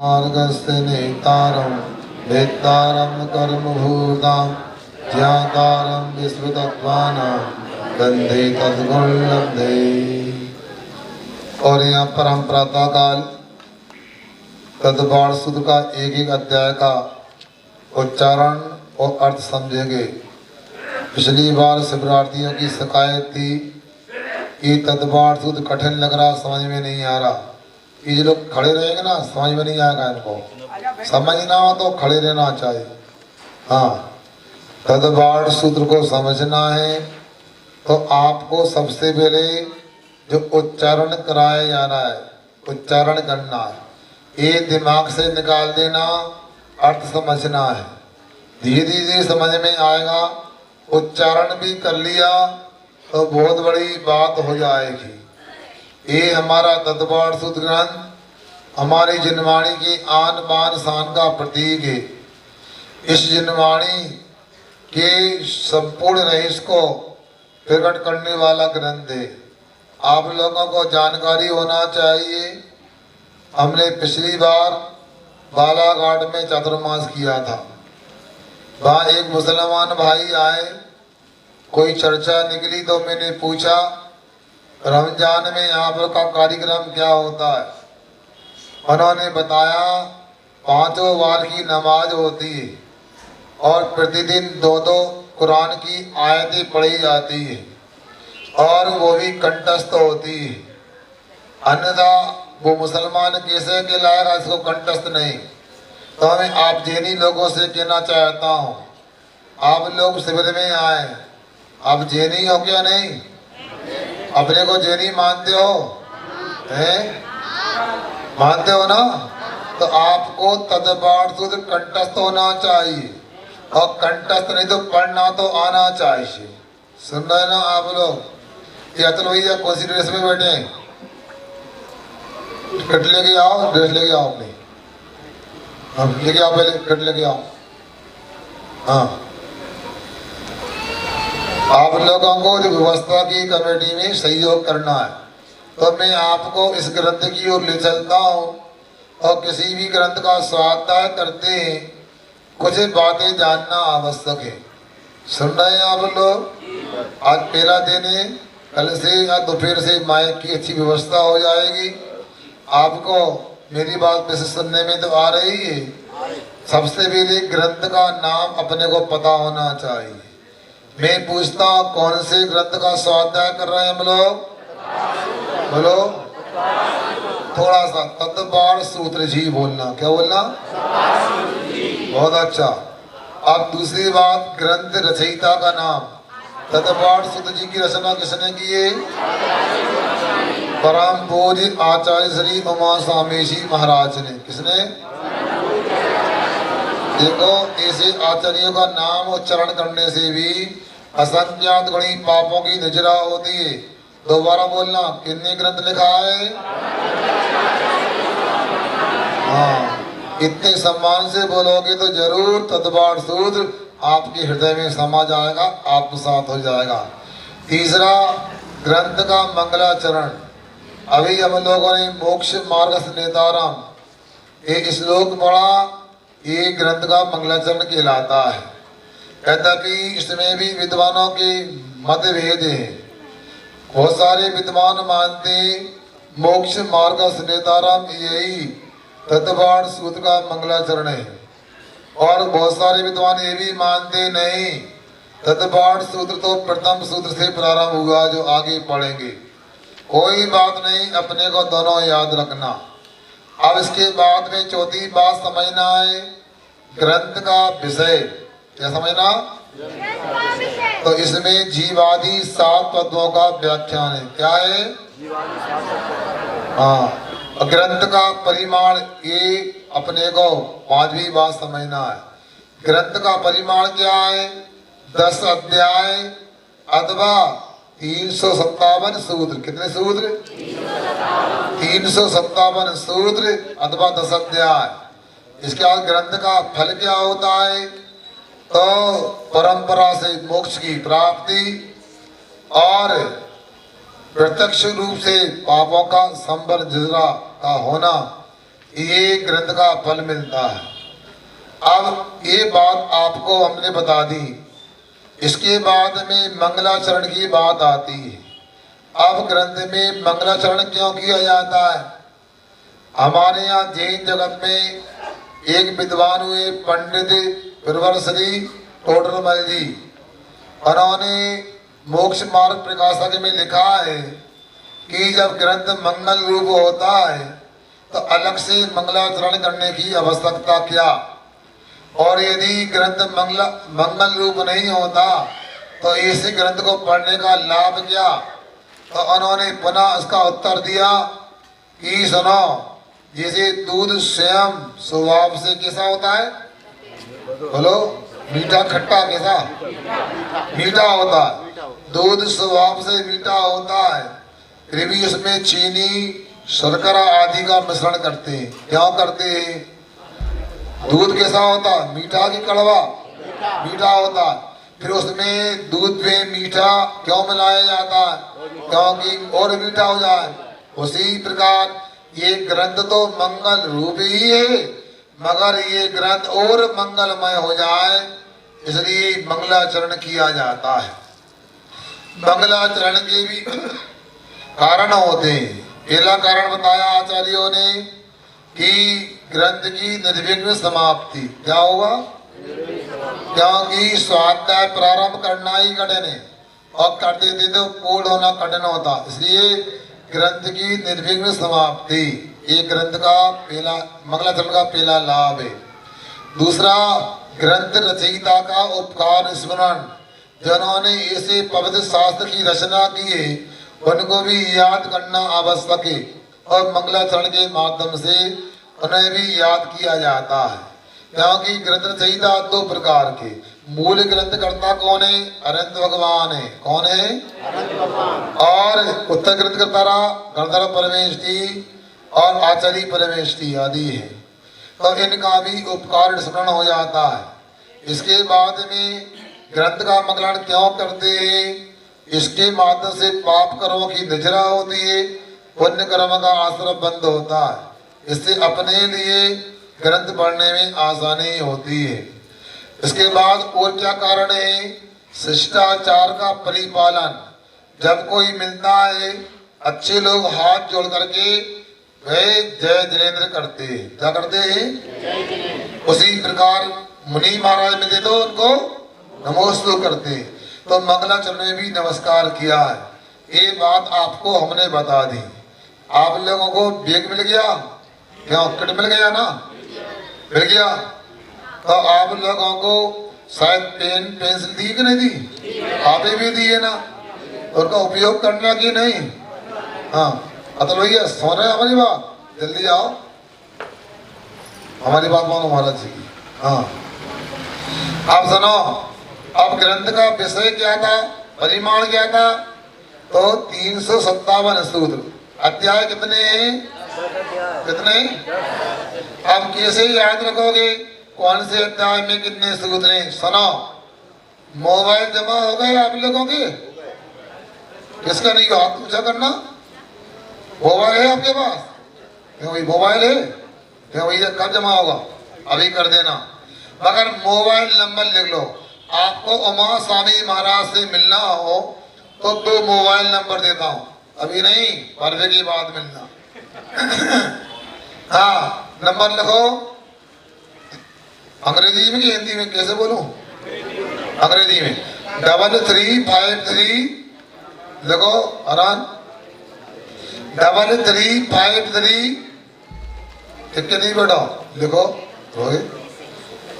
मार्गस्य नेतारं वेत्तारं कर्मभूतां ज्ञातारं विश्वतत्त्वानां वन्दे तद्गुण लब्धे। और यहाँ पर हम प्रातःकाल तद्वार सूत्र का एक एक अध्याय का उच्चारण और अर्थ समझेंगे। पिछली बार शिवरात्रियों की शिकायत थी कि तद्वार सूत्र कठिन लग रहा, समझ में नहीं आ रहा। ये जो लोग खड़े रहेंगे ना, समझ में नहीं आएगा इनको। समझना हो तो खड़े रहना चाहिए। हाँ, तद्वार सूत्र को समझना है तो आपको सबसे पहले जो उच्चारण कराया जा रहा है, उच्चारण करना है। ये दिमाग से निकाल देना, अर्थ समझना है। धीरे धीरे समझ में आएगा। उच्चारण भी कर लिया तो बहुत बड़ी बात हो जाएगी। ये हमारा तद्वार सूत्र ग्रंथ हमारी जिनवाणी की आन बान शान का प्रतीक है। इस जिनवाणी के संपूर्ण रहस्य को प्रकट करने वाला ग्रंथ है। आप लोगों को जानकारी होना चाहिए। हमने पिछली बार बालाघाट में चातुर्मास किया था। वहाँ एक मुसलमान भाई आए, कोई चर्चा निकली तो मैंने पूछा रमजान में यहाँ पर का कार्यक्रम क्या होता है। उन्होंने बताया 5 बार की नमाज होती है और प्रतिदिन 2 कुरान की आयतें पढ़ी जाती है और वो भी कंठस्थ होती है। अन्यथा वो मुसलमान कैसे कहलाएगा इसको कंठस्थ नहीं। तो मैं आप जैनी लोगों से कहना चाहता हूँ, आप लोग शिविर में आए, आप जैनी हो क्या? नहीं, अपने को जैनी मानते हो? हैं? मानते हो ना? तो आपको तद्वार सूत्र कंठस्थ होना चाहिए और कंठस्थ नहीं तो पढ़ना तो आना चाहिए। सुन रहे ना आप लोग? ये अतुल भैया कौन सी ड्रेस में बैठे हैं? कट लेके आओ, ड्रेस लेके आओ अपनी। हम लेके आओ, पहले कट लेके आओ। हाँ, आप लोगों को जो व्यवस्था की कमेटी में सहयोग करना है तो मैं आपको इस ग्रंथ की ओर ले चलता हूँ। और किसी भी ग्रंथ का स्वाध्याय करते हैं कुछ बातें जानना आवश्यक है। सुन रहे हैं आप लोग? आज पहला दिन है, कल से या दोपहर से माइक की अच्छी व्यवस्था हो जाएगी। आपको मेरी बात वैसे सुनने में तो आ रही है। सबसे पहले ग्रंथ का नाम अपने को पता होना चाहिए। मैं पूछता हूँ कौन से ग्रंथ का स्वाध्याय कर रहे हैं हम लोग? बोलो थोड़ा सा। तद्वार सूत्र जी बोलना। क्या बोलना? बहुत अच्छा। अब दूसरी बात, ग्रंथ रचयिता का नाम। तद्वार सूत्र जी की रचना किसने की है? परम पूज्य आचार्य श्री उमा स्वामी जी महाराज ने। किसने? देखो, ऐसे आचार्यों का नाम उच्चारण करने से भी असंख्यात गुणी पापों की निजरा होती है। दोबारा बोलना, कितने ग्रंथ लिखा है? हाँ, इतने सम्मान से बोलोगे तो जरूर तद्वार सूत्र आपके हृदय में समा जाएगा, आत्मसात हो जाएगा। तीसरा, ग्रंथ का मंगलाचरण। अभी हम लोगों ने मोक्ष मार्ग नेताराम एक श्लोक पढ़ा, ये ग्रंथ का मंगलाचरण कहलाता है। कहता कि इसमें भी विद्वानों के मतभेद है। बहुत सारे विद्वान मानते मोक्ष मार्ग नेताराम यही तद्वार सूत्र का मंगलाचरण है और बहुत सारे विद्वान ये भी मानते नहीं, तद्वार सूत्र तो प्रथम सूत्र से प्रारंभ हुआ जो आगे पढ़ेंगे। कोई बात नहीं, अपने को दोनों याद रखना। अब इसके बाद में चौथी बात समझना है, ग्रंथ का विषय। क्या समझना? तो इसमें जीवादि 7 तत्वों का व्याख्यान है। क्या है? हाँ, ग्रंथ का परिमाण, ये अपने को 5वीं बात समझना है। ग्रंथ का परिमाण क्या है? 10 अध्याय अथवा 357 सूत्र। कितने सूत्र? 357 सूत्र अथवा 10 अध्याय। इसके बाद ग्रंथ का फल क्या होता है? तो परंपरा से मोक्ष की प्राप्ति और प्रत्यक्ष रूप से पापों का संवर्जरा का होना, ये ग्रंथ का फल मिलता है। अब ये बात आपको हमने बता दी। इसके बाद में मंगलाचरण की बात आती है। अब ग्रंथ में मंगलाचरण क्यों किया जाता है? हमारे यहाँ जैन जगत में एक विद्वान हुए पंडित प्रवर श्री टोडरमल जी, उन्होंने मोक्ष मार्ग प्रकाशक में लिखा है कि जब ग्रंथ मंगल रूप होता है तो अलग से मंगलाचरण करने की आवश्यकता क्या, और यदि ग्रंथ मंगल रूप नहीं होता तो इस ग्रंथ को पढ़ने का लाभ क्या? तो उन्होंने पुनः उसका उत्तर दिया कि सुनो, जैसे दूध स्वयं स्वभाव से कैसा होता है, बोलो, मीठा खट्टा कैसा मीठा होता है। दूध स्वभाव से मीठा होता है, फिर भी उसमें चीनी शर्करा आदि का मिश्रण करते हैं। क्यों करते हैं? दूध कैसा होता है, मीठा कि कड़वा? मीठा होता है। फिर उसमें दूध में मीठा क्यों मिलाया जाता है? क्योंकि और मीठा हो जाए। उसी प्रकार ये ग्रंथ तो मंगल रूप ही है, मगर ये ग्रंथ और मंगलमय हो जाए इसलिए मंगलाचरण किया जाता है। मंगलाचरण के भी कारण होते हैं। पहला कारण बताया आचार्यों ने कि ग्रंथ की निर्विघ्न समाप्ति। क्या होगा? क्योंकि स्वाध्याय प्रारंभ करना ही कठिन है और करते थे तो पूर्ण होना कठिन होता, इसलिए ग्रंथ की निर्विघ्न समाप्ति ये ग्रंथ का पहला मंगलाचरण का पहला लाभ है। दूसरा, ग्रंथ रचयिता का उपकार स्मरण। जिन्होंने ऐसे पवित्र शास्त्र की रचना की है उनको भी याद करना आवश्यक है, और मंगलाचरण के माध्यम से उन्हें भी याद किया जाता है। क्योंकि ग्रंथ रचयिता दो प्रकार के, मूल ग्रंथ कर्ता कौन है? अनंत भगवान है। कौन है? अनंत भगवान। और उत्तर ग्रंथ कर्ता गणधर परमेष्ठी और आचार्य परमेष्ठी आदि है, तो इनका भी उपकार स्मरण हो जाता है। इसके बाद में ग्रंथ का मंगलाचरण क्यों करते हैं? इसके माध्यम से पाप कर्मों की निजरा होती है, पुण्य कर्म का आश्रम बंद होता है। इससे अपने लिए ग्रंथ पढ़ने में आसानी होती है। इसके बाद और क्या कारण है? शिष्टाचार का परिपालन। जब कोई मिलता है अच्छे लोग हाथ जोड़ करके वे जय जिनेन्द्र करते हैं। क्या करते हैं? उसी प्रकार मुनि महाराज मिलते तो उनको नमोस्तु करते हैं। तो मंगलाचरण में भी नमस्कार किया है। ये बात आपको हमने बता दी। आप लोगों को बैग मिल गया? क्यों, किट मिल गया ना? मिल गया। तो आप लोगों को शायद पेन पेंसिल दी कि नहीं दी? आपे भी दिए ना, उनका उपयोग करना कि नहीं? हाँ, अतल भैया सुन रहे हमारी बात? जल्दी आओ, हमारी बात मानो महाराज जी की। हाँ, आप सुनो। अब ग्रंथ का विषय क्या था, परिमाण क्या था? तो 357 सूत्र। अध्याय कितने हैं? कितने? अब कैसे याद रखोगे कौन से अध्याय में कितने सूत्र हैं? सुनो, मोबाइल जमा हो गए आप लोगों के? किसका नहीं? हाथ पूछा करना। मोबाइल है आपके पास? क्यों भाई, मोबाइल है? क्यों भैया, कब जमा होगा? अभी कर देना। मगर मोबाइल नंबर लिख लो। आपको उमा स्वामी महाराज से मिलना हो तो 2 मोबाइल नंबर देता हूँ, अभी नहीं, पर्वे के बाद मिलना। हाँ, नंबर लिखो। अंग्रेजी में कि हिंदी में, कैसे बोलूं? अंग्रेजी में 3353 लिखो आराम। 3353 ठीक है? नहीं बेटा लिखो,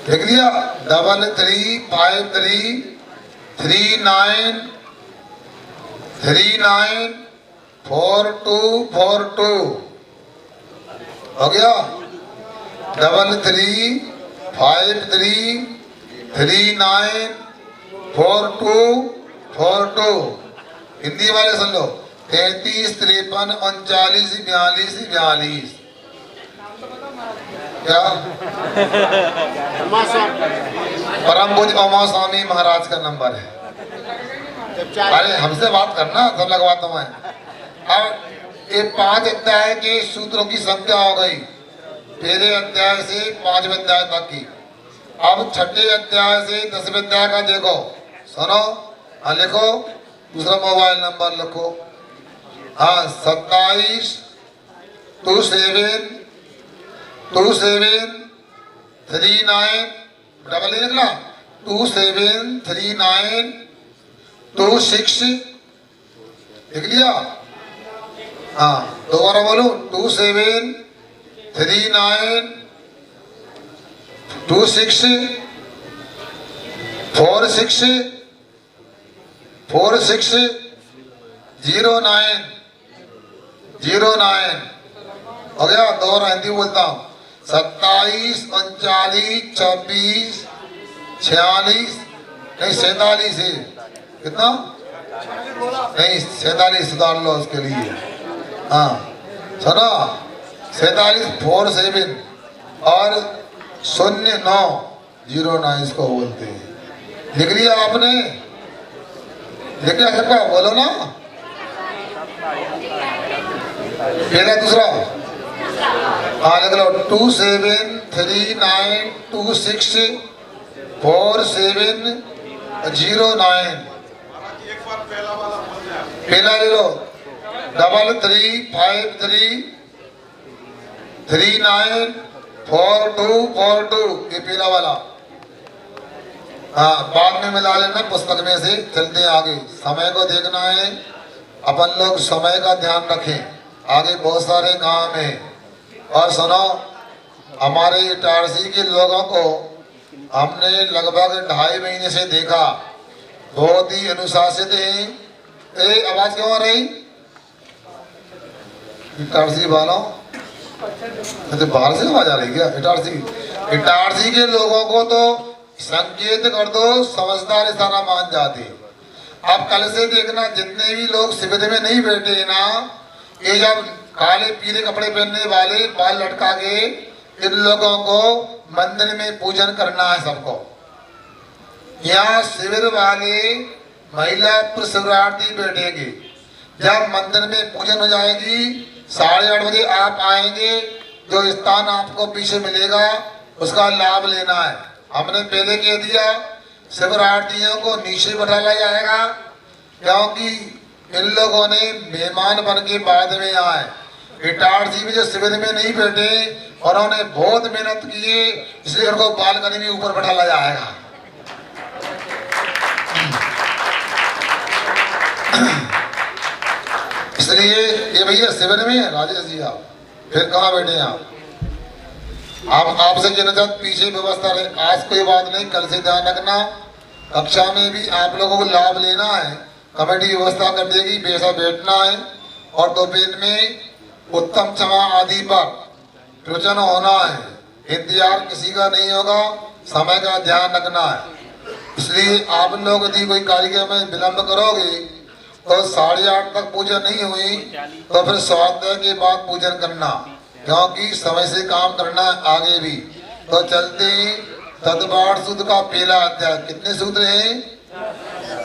लिख लिया? 3353 394242 हो गया। 3353 394242। हिंदी वाले सुन लो, 33 53 39 42 42। क्या? परम पूज्य उमा स्वामी महाराज का नंबर है। अरे हमसे बात करना, सब लगवाता हूँ मैं। अब ये 5 अध्याय के सूत्रों की संख्या हो गई पहले अध्याय से 5वें अध्याय तक की। अब छठे अध्याय से 10वें अध्याय का देखो, सुनो। हाँ लिखो, दूसरा मोबाइल नंबर लिखो। हाँ 27 27 27 39 डबल निकला 27 39 26 लिख लिया। हाँ दोबारा बोलो 27 39 26 46 46 09 09 हो गया। दोबारा हिंदी बोलता हूँ 27 39 26 46 नहीं 47 है कितना नहीं 47 सुधार लो उसके लिए। हाँ सुनो 47 47 और 09 इसको बोलते हैं। लिख लिया आपने? लिख लिया सबका? बोलो ना। पहला दूसरा हाँ लिख लो 27 39 26 47 09। पहला ले लो 3353 39 4242 ये पहला वाला। हाँ बाद में मिला लेना पुस्तक में से। चलते हैं आगे, समय को देखना है अपन लोग, समय का ध्यान रखें, आगे बहुत सारे काम है। और सुनो हमारे इटारसी के लोगों को हमने लगभग 2.5 महीने से देखा, बहुत ही अनुशासित है। आवाज क्यों आ रही? इटारसी वालों तो बाहर से आवाज आ रही क्या? इटारसी के लोगों को तो संकेत कर दो, समझदार इशारा मान जाते। अब कल से देखना जितने भी लोग शिविर में नहीं बैठे ना, ये जब काले पीले कपड़े पहनने वाले बाल लटका के इन लोगों को मंदिर में पूजन करना है सबको। यहाँ शिविर वाले महिला शिवरात्रि बैठेगी, जब मंदिर में पूजन हो जाएगी 8:30 बजे आप आएंगे, जो स्थान आपको पीछे मिलेगा उसका लाभ लेना है। हमने पहले कह दिया शिवरात्रियों को नीचे बैठा लाया जाएगा, क्योंकि इन लोगों ने मेहमान बन के बाद में आए। इटारसी में जो शिविर में नहीं बैठे और उन्होंने बहुत मेहनत की, इसलिए उनको बालकनी में ऊपर बैठा लाया जाएगा। इसलिए ये भैया शिविर में राजेश जी आप फिर कहाँ बैठे आप? आपसे कहना पीछे व्यवस्था रहे। आज कोई बात नहीं, कल से ध्यान रखना, कक्षा में भी आप लोगों को लाभ लेना है, कमेटी व्यवस्था कर देगी, बेसा बैठना है। और दोपहर में उत्तम क्षमा आदि पर प्रवचन होना है, इंतजार किसी का नहीं होगा, समय का ध्यान रखना है। इसलिए आप लोग यदि कोई कार्यक्रम में विलम्ब करोगे तो 8:30 तक पूजन नहीं हुई तो फिर स्वाध्याय के बाद पूजन करना, क्योंकि समय से काम करना आगे भी। तो चलते तदबार सूत्र का पहला अध्याय, कितने सूत्र हैं?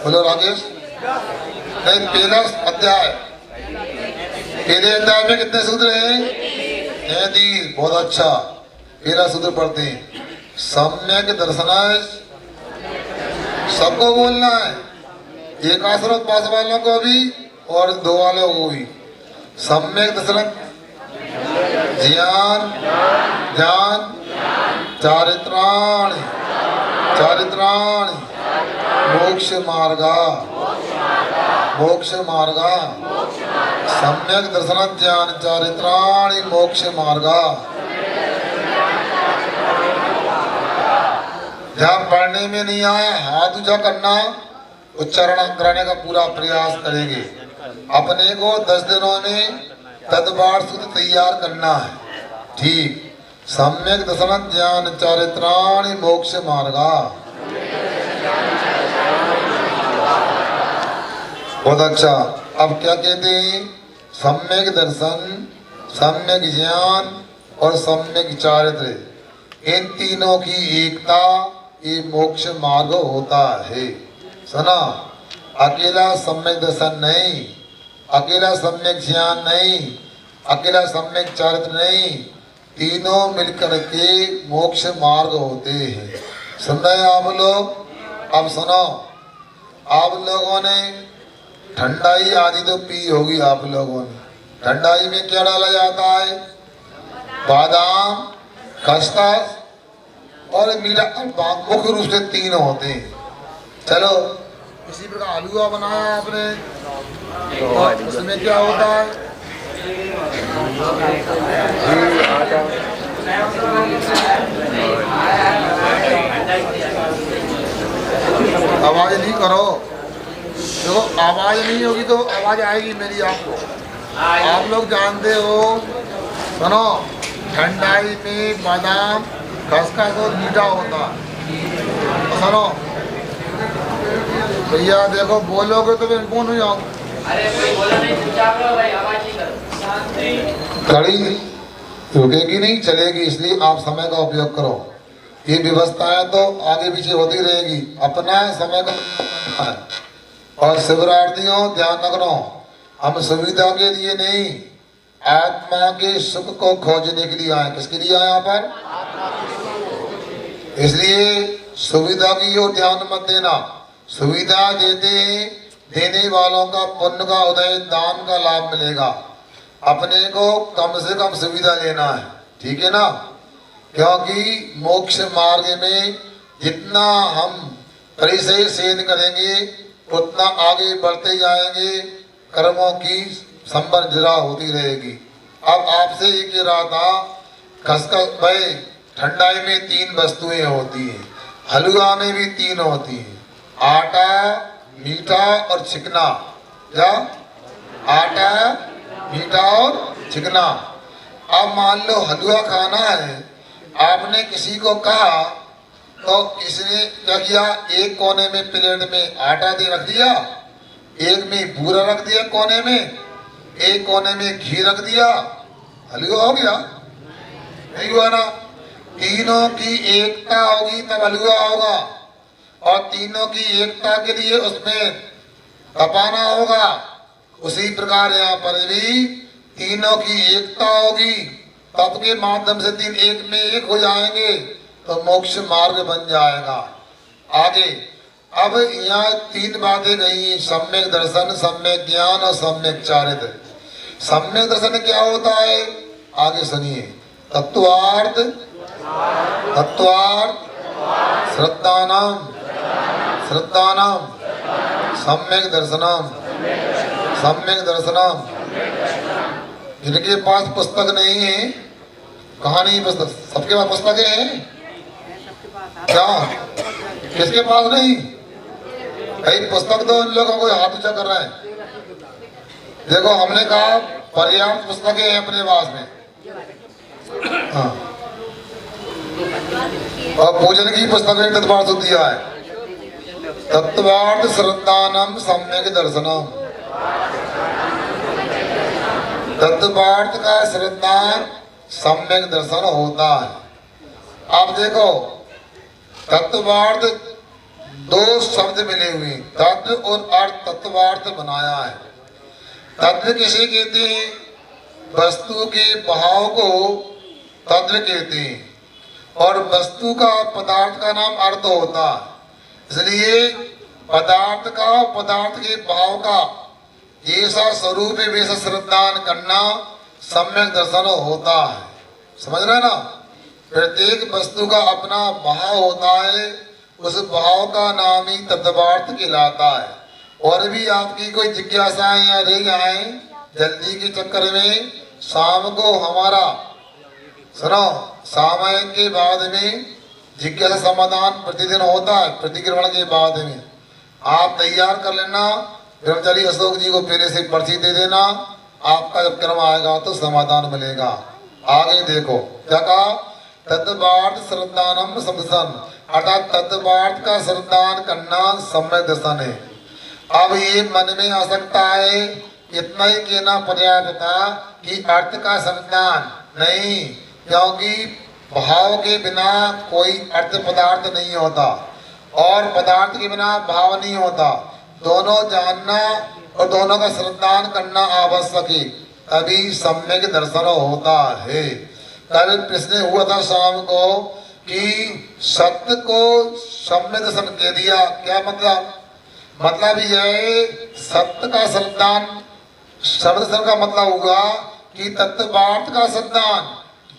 बोलो राकेश। नहीं पहला अध्याय, पहले अध्याय में कितने सूत्र हैं? 33। बहुत अच्छा, पहला सूत्र पढ़ते हैं। सम्यक दर्शन, सबको बोलना है, एक आश्रम पास वालों को भी और 2 वालों को भी। सम्यक दर्शन ज्ञान ज्ञान चारित्राणि चारित्राणि मोक्ष मार्गा मोक्ष मार्गा। सम्यक दर्शन ज्ञान चारित्राणि मोक्ष मार्गा। जहाँ पढ़ने में नहीं आया हाथ ऊंचा करना, उच्चारण कराने का पूरा प्रयास करेंगे। अपने को 10 दिनों में तदबार सूत्र तैयार करना है, ठीक। सम्यक दर्शन ज्ञान चारित्राणि मोक्ष मार्गा। बहुत अच्छा। अब क्या कहते हैं? सम्यक दर्शन, सम्यक ज्ञान और सम्यक चारित्र, इन तीनों की एकता ये मोक्ष मार्ग होता है। सुना, अकेला सम्यक दर्शन नहीं, अकेला सम्यक ज्ञान नहीं, अकेला सम्यक चारित्र नहीं, तीनों मिलकर के मोक्ष मार्ग होते हैं। सुन रहे हैं आप लोग? अब सुनो, आप लोगों ने ठंडाई आदि तो पी होगी आप लोगों ने। ठंडाई में क्या डाला जाता है? बादाम, खसखस और मीठा। मुख्य रूप से तीन होते हैं। चलो, इसी प्रकार हलवा बनाया आपने, और उसमें क्या होता है? आवाज नहीं करो, देखो आवाज नहीं होगी तो आवाज आएगी मेरी आपको। आप लोग जानते हो, सुनो, ठंडाई में बादाम, खसखस और मीठा होता है। तो सुनो भैया, देखो बोलोगे तो मैं कौन हो जाऊँ? अरे कोई बोला नहीं, चुपचाप रहो भाई, आवाज नहीं करो। कड़ी रुकेगी नहीं, चलेगी। इसलिए आप समय का उपयोग करो। ये व्यवस्थाएं तो आगे पीछे होती रहेगी, अपना समय का है। और शिवरात्रियों ध्यान रखना, हम सुविधा के लिए नहीं, आत्मा के सुख को खोजने के लिए आए। किसके लिए आए यहाँ पर? इसलिए सुविधा की ओर ध्यान मत देना। सुविधा देने वालों का पुण्य का उदय, दान का लाभ मिलेगा। अपने को कम से कम सुविधा लेना है, ठीक है ना? क्योंकि मोक्ष मार्ग में जितना हम परिचय सेध करेंगे उतना आगे बढ़ते जाएंगे, कर्मों की संबंधरा होती रहेगी। अब आपसे ये कह रहा था, खसखस भाई ठंडाई में तीन वस्तुएं होती हैं, हलवा में भी तीन होती हैं, आटा, मीठा और चिकना। क्या? आटा, मीठा और चिकना। अब मान लो हलवा खाना है, आपने किसी को कहा तो इसने क्या किया? एक कोने में प्लेट में आटा दे रख दिया, एक में बूरा रख दिया कोने में, एक कोने में घी रख दिया, हलवा हो गया? नहीं हुआ ना? तीनों की एकता होगी तब हलवा होगा, और तीनों की एकता के लिए उसमें तपाना होगा। उसी प्रकार यहाँ पर भी तीनों की एकता होगी, तप के माध्यम से तीन एक में एक हो जाएंगे तो मोक्ष मार्ग बन जाएगा। आगे अब यहाँ तीन बातें गई, सम्यक दर्शन, सम्यक ज्ञान और सम्यक चारित्र। सम्यक दर्शन क्या होता है? आगे सुनिए। तत्वार्थ, तत्वार्थ, श्रद्धानाम, श्रद्धानाम, सम्यक दर्शनम, सम्यक दर्शनम। जिनके पास पुस्तक नहीं है, कहानी पुस्तक, सबके पास पुस्तकें हैं क्या? किसके पास नहीं? कई पुस्तक तो इन लोगों को हाथ ऊंचा कर रहा है। देखो, हमने कहा पर्याप्त पुस्तकें हैं अपने पास में, हाँ, और पूजन की पुस्तकें तत्वार्थ दिया है। तत्वार्थ श्रद्धानम सम्यक दर्शनम। तत्वार्थ का श्रद्धान सम्यक दर्शन होता है। अब देखो, तत्वार्थ दो शब्द मिले हुए, तत्व और अर्थ, तत्वार्थ बनाया है। तत्व किसे कहते हैं? वस्तु के भाव को तत्व कहते हैं, और वस्तु का, पदार्थ का नाम अर्थ होता है। इसलिए पदार्थ का, पदार्थ के भाव का जैसा स्वरूप है वैसा श्रद्धान करना सम्यक दर्शन होता है। समझ रहे ना? प्रत्येक वस्तु का अपना भाव होता है, उस भाव का नाम ही तत्वार्थ कहलाता है। और भी आपकी कोई जिज्ञासाएं या रह जाए जल्दी के चक्कर में, शाम को हमारा सुनो, समय के बाद में जिज्ञासा समाधान प्रतिदिन होता है, प्रतिक्रमण के बाद में। आप तैयार कर लेना, ब्रह्मचारी अशोक जी को पहले से पर्ची दे देना, आपका जब क्रम आएगा तो समाधान मिलेगा। आगे देखो क्या कहा? तत्वार्थ श्रद्धानम समदर्शन, अर्थात तत्वार्थ का श्रद्धान करना सम्यक दर्शन है। अब ये मन में आ सकता है, इतना ही कहना पर्याप्त था कि अर्थ का श्रद्धान नहीं, क्योंकि भाव के बिना कोई अर्थ पदार्थ नहीं होता, और पदार्थ के बिना भाव नहीं होता। दोनों जानना और दोनों का श्रद्धान करना आवश्यक है, तभी सम्यक दर्शन होता है। कल प्रश्न हुआ था शाम को कि सत्य को सम्य दर्शन कह दिया। क्या मतलब? मतलब यह है सत्य का श्रद्धान, शब्द दर्शन का मतलब होगा कि तत्वार्थ का श्रद्धान,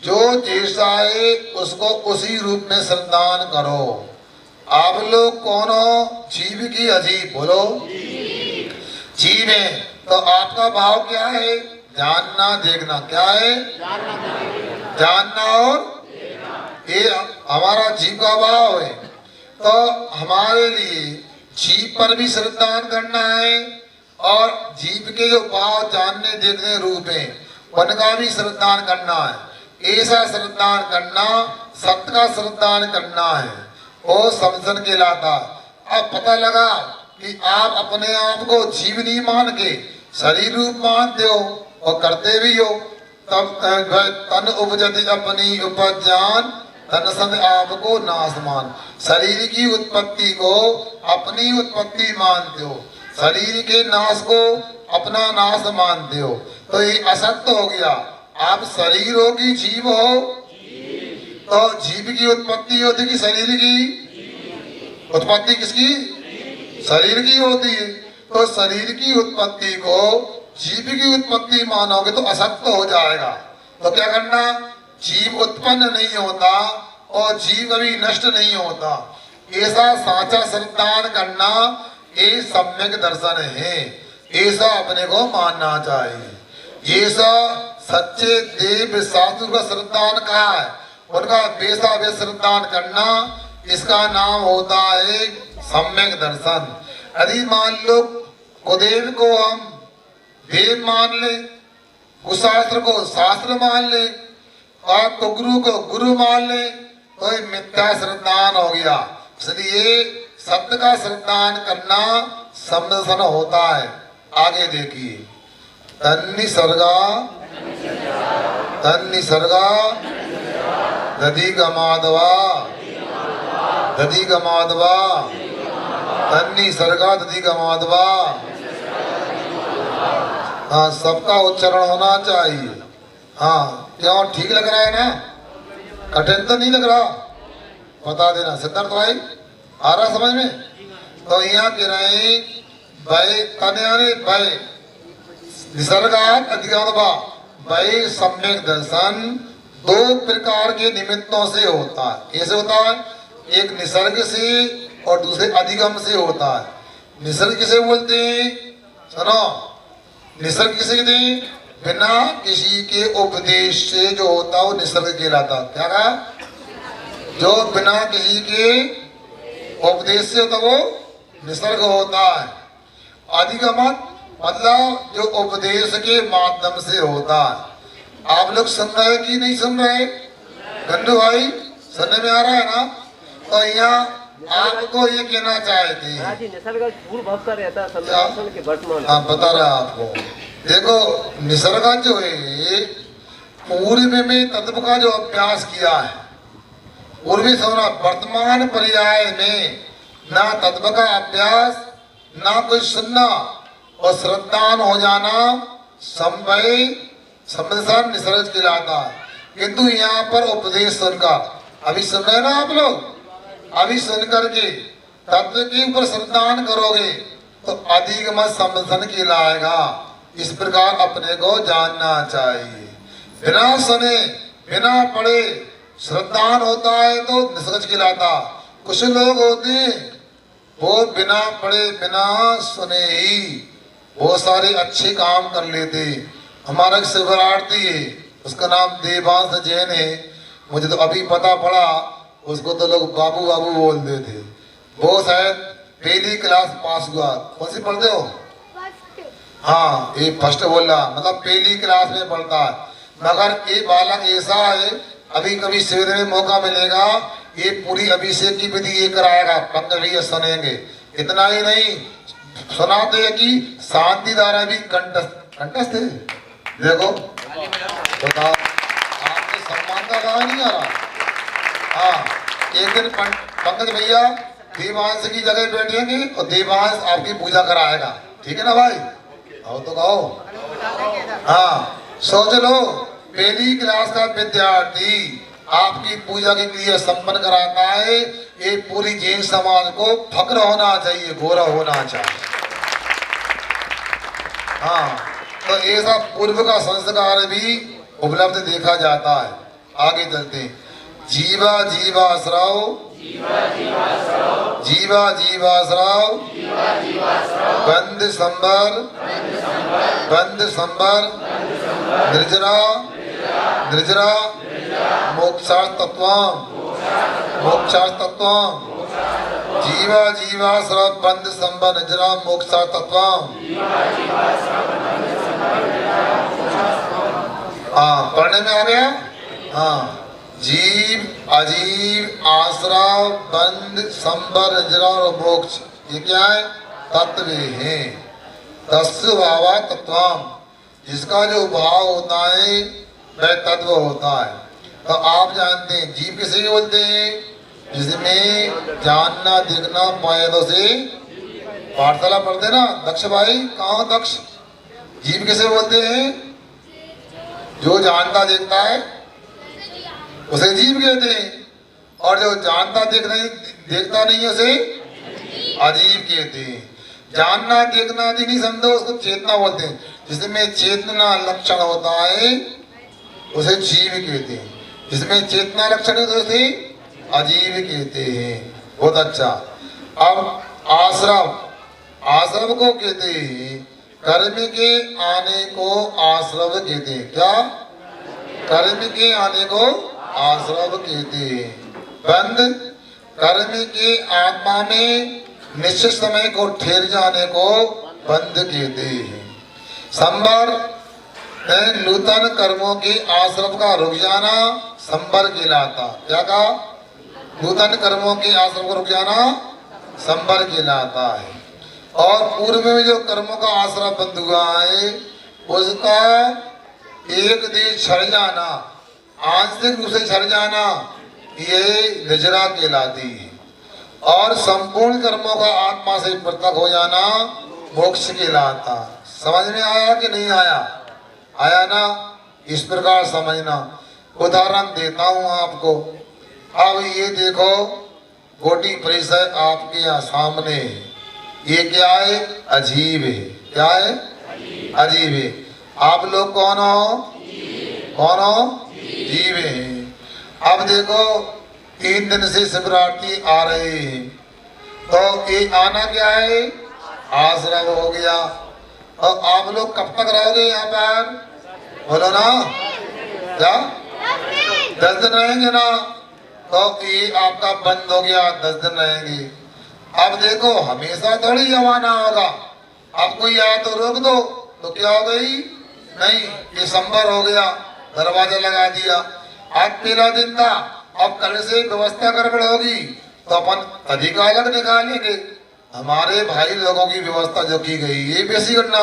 जो जैसा है उसको उसी रूप में श्रद्धान करो। आप लोग कौन हो? जीव की अजीब? बोलो जीव है। तो आपका भाव क्या है? जानना देखना। क्या है? जानना और ये हमारा जीव का भाव है। तो हमारे लिए जीव पर भी श्रद्धान करना है और जीव के जो भाव जानने देखने रूप है उनका भी श्रद्धान करना है। ऐसा श्रद्धान करना, सत्य का श्रद्धान करना है, वो समझन कहलाता। अब पता लगा कि आप अपने आप को जीव नहीं मान के शरीर रूप मानते हो और करते भी हो, तब तन उपजति अपनी उपजान तन संग आपको नासमान। शरीर की उत्पत्ति को अपनी उत्पत्ति मानते हो, शरीर के नाश को अपना नाश मानते हो, तो ये असत्य हो गया। आप शरीर हो कि जीव हो? तो जीव की उत्पत्ति होती कि शरीर की उत्पत्ति? किसकी? शरीर की होती है। तो शरीर की उत्पत्ति को जीव की उत्पत्ति मानोगे तो असत्य हो जाएगा। तो क्या करना? जीव उत्पन्न नहीं होता और जीव कभी नष्ट नहीं होता। ऐसा साचा श्रद्धान करना ये सम्यक दर्शन है, ऐसा अपने को मानना चाहिए। ऐसा सच्चे देव साधु का श्रद्धान कहा है, उनका वैसा वे श्रद्धान करना, इसका नाम होता है सम्यक दर्शन। यदि मान लो कुदेव को हम देव मान ले, कुशास्त्र को शास्त्र मान ले और कुगुरु को गुरु मान ले, तो ये मिथ्या श्रद्धान हो गया। इसलिए सत्य का श्रद्धान करना समदर्शन होता है। आगे देखिए, तन्नि सर्गा दधि गमाधवा तन्नि सर्गा दधि गमाधवा। हाँ, सबका उच्चारण होना चाहिए। हाँ, क्यों? ठीक लग रहा है ना? कठिन तो नहीं लग रहा? बता देना सिद्धार्थ भाई, आ रहा समझ में? तो यहाँ कह रहे हैं भाई तन्याने भाई निसर्गात अधिगमवा, भाई सम्यक दर्शन दो प्रकार के निमित्तों से होता है। कैसे होता है? एक निसर्ग से और दूसरे अधिगम से होता है। निसर्ग किसे बोलते हैं? सुनो, निसर्ग किसे कहते हैं? बिना किसी के उपदेश से जो होता है वो निसर्ग कहलाता। क्या कहा? जो बिना किसी के उपदेश से होता वो निसर्ग होता है। अधिगमन मतलब जो उपदेश के माध्यम से होता है। आप लोग सुन रहे कि नहीं सुन रहे? गंडू भाई सुनने में आ रहा है ना? तो यहाँ आपको ये कहना चाहते हैं, निसर्ग पूर्व भाव का रहता है के वर्तमान। हाँ, बता रहा आपको। देखो, निसर्ग जो है पूर्व में तत्व का जो अभ्यास किया है, पूर्वी सोना वर्तमान पर्याय में ना तत्व का अभ्यास ना कुछ सुनना और श्रद्धान हो जाना संवय समदर्शन निसर्ग कहलाता है। किंतु यहाँ पर उपदेश सुनकर, अभी सुन रहे ना आप लोग, अभी सुनकर के तत्व के ऊपर श्रद्धान करोगे तो अधिगम समदर्शन कहलाएगा। इस प्रकार अपने को जानना चाहिए। बिना सुने बिना पढ़े श्रद्धान होता है तो निसर्ग कहलाता। कुछ लोग होते हैं वो बिना पढ़े बिना सुने ही बहुत सारे अच्छे काम कर लेते। हमारा एक शिवरार्थी है, उसका नाम देवांश जैन है। मुझे तो अभी पता पड़ा, उसको तो लोग बाबू बाबू बोलते थे। वो शायद पहली क्लास पास हुआ। कौन सी पढ़ते हो? हाँ, ये फर्स्ट बोल रहा, मतलब पहली क्लास में पढ़ता है। मगर ये बालक ऐसा है, अभी कभी शिविर में मौका मिलेगा ये पूरी अभिषेक की विधि ये कराएगा, पंकज भैया सुनेंगे। इतना ही नहीं, सुनाते हैं कि शांति धारा भी कंठस्थ है। देखो बताओ, आपके सम्मान का कहा नहीं आ रहा। हाँ, एक दिन पंकज भैया देवांश की जगह बैठेंगे और देवांश आपकी पूजा कराएगा। ठीक है ना भाई? आओ तो कहो। हाँ, सोच लो पहली क्लास का विद्यार्थी आपकी पूजा की क्रिया संपन्न कराता है, ये पूरी जैन समाज को फक्र होना चाहिए, गौरव होना चाहिए। हाँ, तो ऐसा पूर्व का संस्कार भी उपलब्ध देखा जाता है। आगे चलते हैं। जीवा जीवाश्रव, जीवा जीवाश्रव, बंद संबर, बंद संबर, निर्जरा, निर्जरा, मोक्षास्तत्वम, मोक्षास्तत्वम, जीवा जीवाश्रव, बंद संबर, निर्जरा, मोक्षास्तत्वम। हाँ, पढ़ने में आ गया। हाँ, जीव अजीव आश्रव बंध संबर निर्जरा और मोक्ष, ये क्या है? तत्व है। तस्य भावा तत्वम, जिसका जो भाव होता है वह तत्व होता है। तो आप जानते हैं जीव किसे बोलते हैं? जिसमें जानना देखना पायदों से, पाठशाला पढ़ते ना दक्ष भाई, कहाँ हो दक्ष? जीव किसे बोलते हैं? जो जानता देखता है उसे जीव कहते हैं, और जो जानता देखता नहीं उसे अजीव कहते हैं। जानना देखना भी नहीं समझो, उसको चेतना बोलते हैं। जिसमें चेतना लक्षण होता है उसे जीव कहते हैं, जिसमें चेतना लक्षण है तो उसे अजीव कहते हैं। बहुत अच्छा। अब आश्रव, आश्रव को कहते हैं कर्म के आने को आश्रव कहते हैं। क्या? कर्म के आने को आश्रव कहते हैं। बंध, कर्म के आत्मा में निश्चित समय को ठहर जाने को बंध कहते हैं। संबर, नूतन कर्मों के आश्रव का रुक जाना संबर कहलाता। क्या कहा? नूतन कर्मों के आश्रव को रुक जाना संबर कहलाता है। और पूर्व में जो कर्मों का आश्रय बंद हुआ है उसका एक देश छड़ जाना, आंशिक रूप से छड़ जाना, ये निजरा कहलाती है। और संपूर्ण कर्मों का आत्मा से पृथक हो जाना मोक्ष कहलाता। समझ में आया कि नहीं आया? आया ना? इस प्रकार समझना। उदाहरण देता हूँ आपको। अब ये देखो, गोटी परिषद आपके यहाँ सामने है। ये क्या है? अजीब है। क्या है? अजीब है। आप लोग कौन हो? कौन हो? जीव है। अब देखो 3 दिन से शिवरात्रि आ रहे हैं, तो ये आना क्या है? आश्रव हो गया। और आप लोग कब तक रहोगे यहाँ पर? बोलो ना। क्या? 10 दिन रहेंगे ना? तो ये आपका बंद हो गया, 10 दिन रहेंगे। अब देखो हमेशा थोड़ी जमाना होगा। अब कोई आया तो रोक दो, तो क्या हो गई? नहीं, ये संबर हो गया, दरवाजा लगा दिया। आज पहला दिन था, अब कल से व्यवस्था गड़बड़ होगी तो अपन अधिकार अलग निकालेंगे। हमारे भाई लोगों की व्यवस्था जो की गई ये वैसी करना।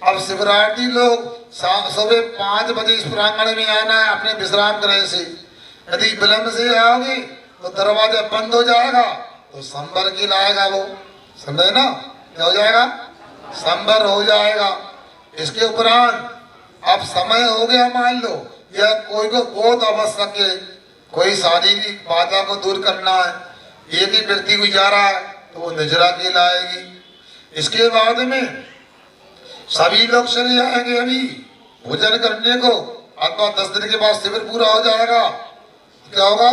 अब शिवरात्रि लोग सुबह 5 बजे इस प्रांगण में आना है अपने विश्राम गृह से। यदि विलंब से आओगे तो दरवाजा बंद हो जाएगा, तो संबर की लाएगा वो, समझे ना? क्या हो जाएगा? संबर हो जाएगा। इसके उपरांत अब समय हो गया, मान लो या कोई को बहुत आवश्यक है, कोई शारीरिक बाधा को दूर करना है, एक ही व्यक्ति को जा रहा है तो वो निजरा की लाएगी। इसके बाद में सभी लोग चले जाएंगे अभी भोजन करने को, अथवा 10 दिन के बाद शिविर पूरा हो जाएगा, क्या होगा?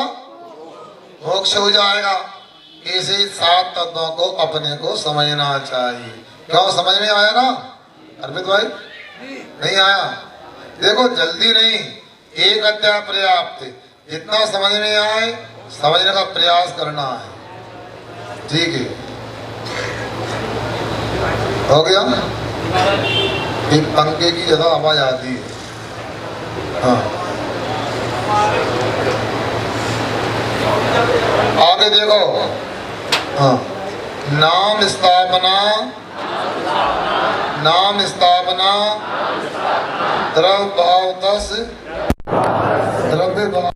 मोक्ष हो जाएगा। ऐसे 7 तत्वों को अपने को समझना चाहिए। क्यों? समझ में आया ना अर्पित भाई? नहीं आया? देखो जल्दी नहीं, एक अध्याय पर्याप्त है। जितना समझ में आए समझने का प्रयास करना है। ठीक है, हो गया? एक पंखे की ज्यादा आवाज आती है। हाँ, आगे देखो। हाँ, नाम स्थापना, नाम स्थापना, द्रव्य भाव 10, द्रव्य भाव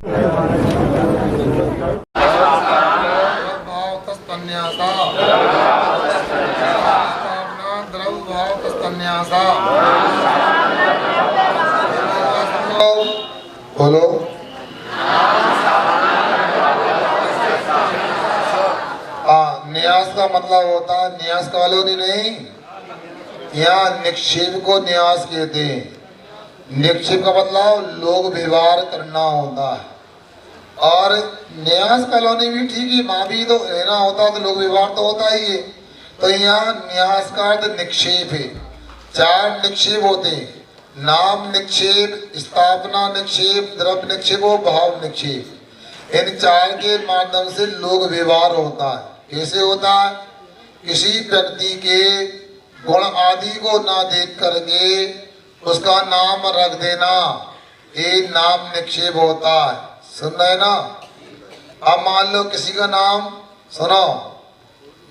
भाव तस्तन्यासा स्थापना द्रव भाव तस्तन्यासा। बोलो। न्यास का मतलब होता है न्यास कॉलोनी नहीं, यहाँ निक्षेप को न्यास कहते हैं। निक्षेप का मतलब लोग व्यवहार करना होता है। और न्यास कॉलोनी भी ठीक है, वहाँ भी तो रहना होता है तो लोग व्यवहार तो होता ही है। तो यहाँ न्यास का अर्थ निक्षेप है। 4 निक्षेप होते हैं, नाम निक्षेप, स्थापना निक्षेप, द्रव्य निक्षेप और भाव निक्षेप। इन 4 के माध्यम से लोग व्यवहार होता है। कैसे होता है? किसी व्यक्ति के गुण आदि को ना देख करके उसका नाम रख देना, ये नाम निक्षेप होता है। सुन रहे ना? अब मान लो किसी का नाम सुनो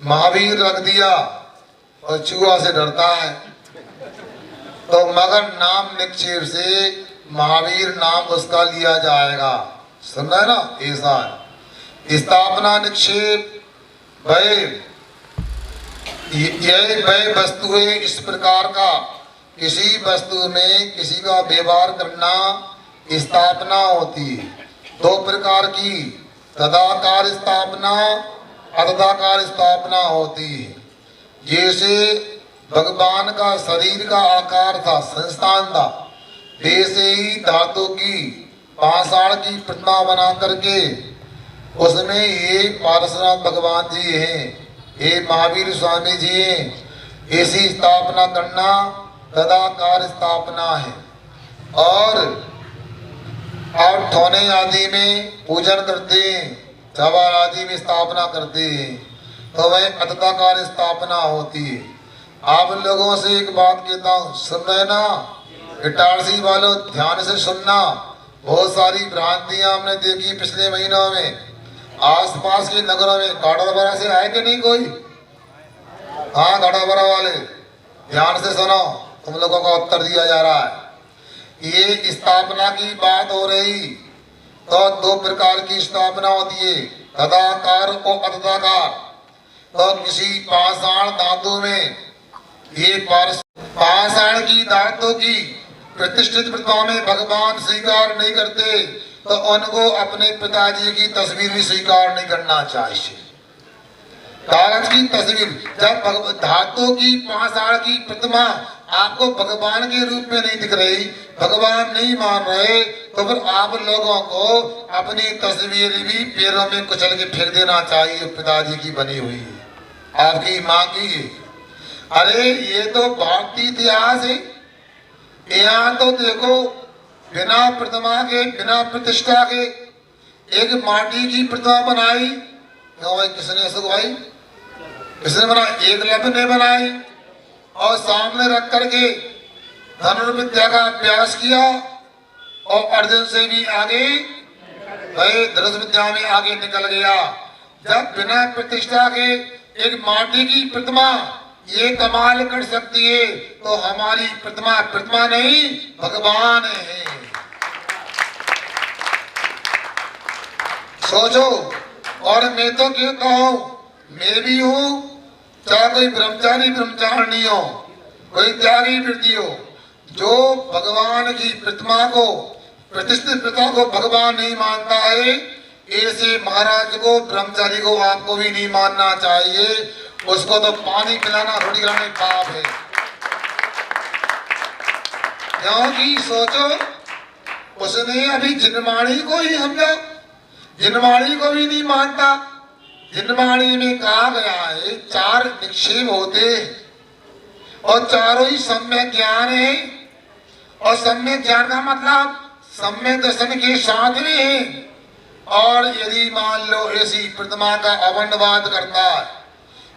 महावीर रख दिया और चूहा से डरता है, तो मगर नाम निक्षेप से महावीर नाम उसका लिया जाएगा। सुन रहे ना? ऐसा है। स्थापना निक्षेप भय, यह भय वस्तु है इस प्रकार का, किसी वस्तु में किसी का व्यवहार करना स्थापना होती है। 2 प्रकार की, तदाकार स्थापना, अतदाकार स्थापना होती है। जैसे भगवान का शरीर का आकार था, संस्थान था, वैसे ही धातु की पाषाण की प्रतिमा बना करके उसमें ये पारसनाथ भगवान जी हैं, ये महावीर स्वामी जी हैं, ऐसी स्थापना करना तदाकार स्थापना है। और ठोने आदि में पूजन करते हैं, चवार आदि में स्थापना करते हैं, तो वह अतदाकार स्थापना होती है। आप लोगों से एक बात कहता हूँ, सुन रहे ना? इटारसी वालों ध्यान से सुनना। बहुत सारी भ्रांतियां हमने देखी पिछले महीनों में। आसपास के नगरों में गाड़ाबरा से आए कि नहीं कोई? हाँ, गाड़ाबरा वाले ध्यान से सुनो, तुम लोगों का उत्तर दिया जा रहा है। ये स्थापना की बात हो रही, तो 2 प्रकार की स्थापना होती है, तदाकार और अतदाकार। तो किसी पाषाण धातु में ये पाषाण की धातु की प्रतिष्ठित प्रतिमा में भगवान स्वीकार नहीं करते, तो उनको अपने पिताजी की तस्वीर भी स्वीकार नहीं करना चाहिए। कागज की तस्वीर, जब धातु की पाषाण की प्रतिमा आपको भगवान के रूप में नहीं दिख रही, भगवान नहीं मान रहे, तो फिर आप लोगों को अपनी तस्वीर भी पैरों में कुचल के फेंक देना चाहिए। पिताजी की बनी हुई है, आपकी माँ की है। अरे ये तो भारतीय इतिहास है। यहाँ तो देखो, बिना प्रतिमा के, बिना प्रतिष्ठा के एक माटी की प्रतिमा बनाई। क्यों भाई, किसने? अशोक भाई किसने बनाई? एकलव्य ने बनाई, और सामने रख करके धनुर्विद्या का अभ्यास किया, और अर्जुन से भी आगे भाई धनुष विद्या में आगे निकल गया। जब बिना प्रतिष्ठा के एक माटी की प्रतिमा ये कमाल कर सकती है, तो हमारी प्रतिमा प्रतिमा नहीं, भगवान है। सोचो। और मैं तो कहता हूँ, मैं भी हूँ, चाहे कोई ब्रह्मचारी ब्रह्मचारिणी हो, कोई त्यागी वृत्ति हो, जो भगवान की प्रतिमा को, प्रतिष्ठित प्रतिमा को भगवान नहीं मानता है, ऐसे महाराज को, ब्रह्मचारी को आपको भी नहीं मानना चाहिए। उसको तो पानी पिलाना, रोटी खिलाना पाप है। क्योंकि सोचो, उसने अभी जिनवाणी को ही समझा, जिनवाणी को भी नहीं मानता। जिनवाणी में कहा गया है 4 निक्षेप होते, और चारों ही सम्यक ज्ञान है। और सम्यक ज्ञान का मतलब सम्यक दर्शन के साथ में है। और यदि मान लो ऐसी प्रतिमा का अवंडवाद करता है,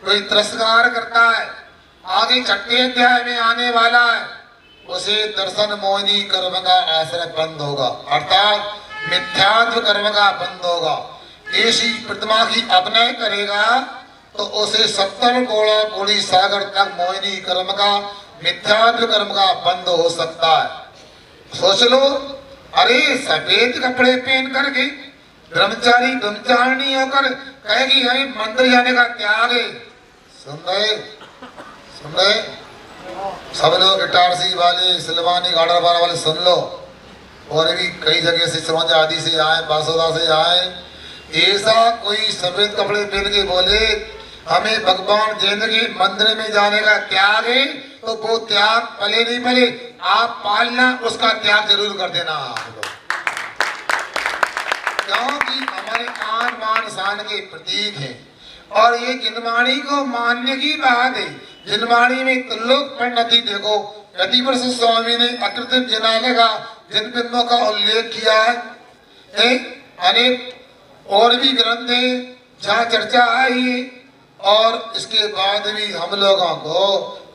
कोई तिरस्कार करता है, आगे 6ठे अध्याय में आने वाला है, उसे दर्शन मोहिनी कर्म का आश्रय बंद होगा, अर्थात मिथ्यात्व कर्म का बंद होगा। ऐसी प्रतिमा की अपनय करेगा तो उसे 70 कोड़ा कोड़ी सागर तक मोहिनी कर्म का, मिथ्यात्व कर्म का बंद हो सकता है। सोच लो, अरे सफेद कपड़े पहन करके ब्रह्मचारी ब्रह्मचारिणी होकर कहेगी हमें मंदिर जाने का त्याग है। सुन रहे सब लोग इटारसी वाले सिलवानी गाड़ा वाले सुन लो, और भी कई जगह से सिरौंजा आदि से आए, बासोदा से आए। ऐसा कोई सफेद कपड़े पहन के बोले हमें भगवान जैन के मंदिर में जाने का त्याग है, तो वो त्याग पले नहीं पले आप पालना, उसका त्याग जरूर कर देना आप लोग, क्योंकि हमारे आन मान शान के प्रतीक हैं। और ये जिनवाणी को मानने की बात है। जिनवाणी में त्रिलोक परिणति देखो, प्रतिवर्ष स्वामी ने अकृत्रिम जिनालय का जिन बिंबों का उल्लेख किया है, अनेक और भी ग्रंथ है जहाँ चर्चा आई है। और इसके बाद भी हम लोगों को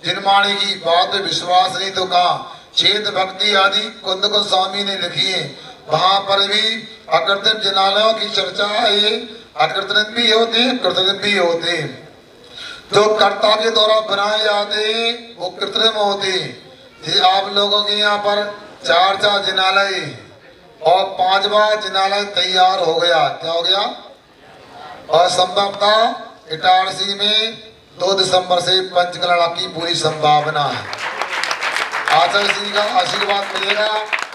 जिनवाणी की बात में विश्वास नहीं तो कहा छेद भक्ति आदि कुंद को स्वामी ने लिखी है, वहां पर भी अकृत्रिम जिनालयों की चर्चा है। अकृत्रिम भी होते हैं, कृत्रिम भी होते हैं। जो कर्ता के द्वारा बनाए जाते हैं वो कृत्रिम होते हैं। आप लोगों के यहाँ पर 4 जिनालय और 5वां जिनालय तैयार हो गया। क्या हो गया? और संभवतः इटारसी में 2 दिसंबर से पंचकला की पूरी संभावना है। आचार्य श्री का आशीर्वाद मिलेगा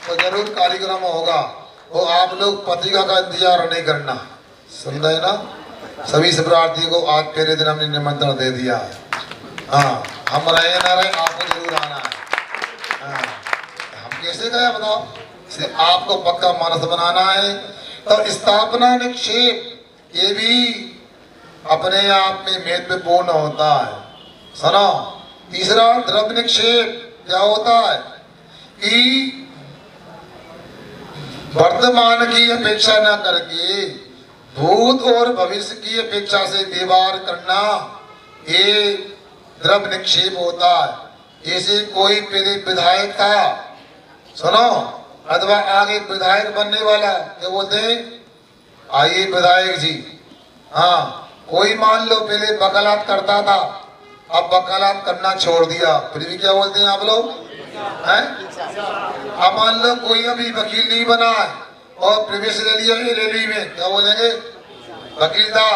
तो जरूर कार्यक्रम होगा। वो आप लोग पत्रिका का इंतजार नहीं करना, सुन रहे ना? सभी शिवरात्रि को आज पहले दिन हमने निमंत्रण दे दिया है। हाँ, हम रहे ना रहे आपको जरूर आना है। हाँ, हम कैसे गए बताओ? सिर्फ आपको पक्का मानस बनाना है। तो स्थापना निक्षेप ये भी अपने आप में महत्वपूर्ण होता है। सुनो, तीसरा द्रव्य निक्षेप क्या होता है कि वर्तमान की अपेक्षा न करके भूत और भविष्य की अपेक्षा से व्यवहार करना, ये द्रव्य निक्षेप होता है। जैसे कोई पहले विधायक था, सुनो, अथवा आगे विधायक बनने वाला, क्या बोलते हैं? आइए विधायक जी। हाँ, कोई मान लो पहले वकालत करता था, अब वकालत करना छोड़ दिया, फिर भी क्या बोलते हैं आप लोग? हैं? अब मान लो कोई अभी वकील नहीं बना है और प्रवेश ले लिया रेलवे में, क्या बोलेंगे? वकील था,